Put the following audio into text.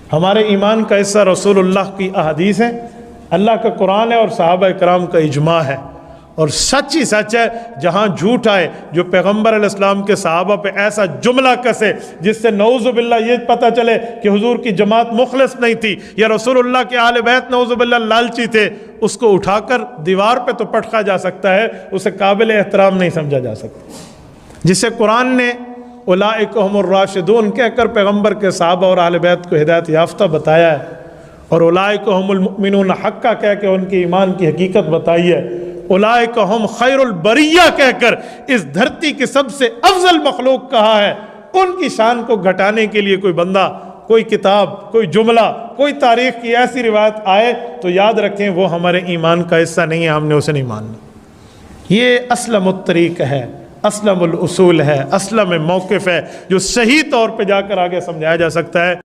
हमारे ईमान का हिस्सा रसूलुल्लाह की अहादीस है, अल्लाह का कुरान है और सहाबा इकराम का इजमा है। और सच ही सच है, जहाँ झूठ आए, जो पैगम्बर अलैहिस्सलाम के सहाबा पे ऐसा जुमला कसे जिससे नऊज़ुबिल्लाह ये पता चले कि हुजूर की जमात मुखलिस नहीं थी या रसूलुल्लाह के आले बैत नऊज़ुबिल्लाह लालची थे, उसको उठाकर दीवार पे तो पटका जा सकता है, उसे काबिल एहतराम नहीं समझा जा सकता। जिसे कुरान ने उलाइका हुमुर राशिदून कहकर पैगम्बर के सहाबा और आले बैत को हिदायत याफ्ता बताया है, और उलाइका हुमुल मुमिनून हक्का कह के उनके ईमान की हकीकत बताई है, उलाइका हुम खैरुल बरिया कहकर इस धरती की सबसे अफजल मखलूक कहा है। उनकी शान को घटाने के लिए कोई बंदा, कोई किताब, कोई जुमला, कोई तारीख की ऐसी रिवायत आए तो याद रखें वो हमारे ईमान का हिस्सा नहीं है, हमने उसे नहीं मानना। ये असलमुत तरीक़ है, असलमुल उसूल है, असलम मौक़िफ़ है जो सही तौर पे जाकर आगे समझाया जा सकता है।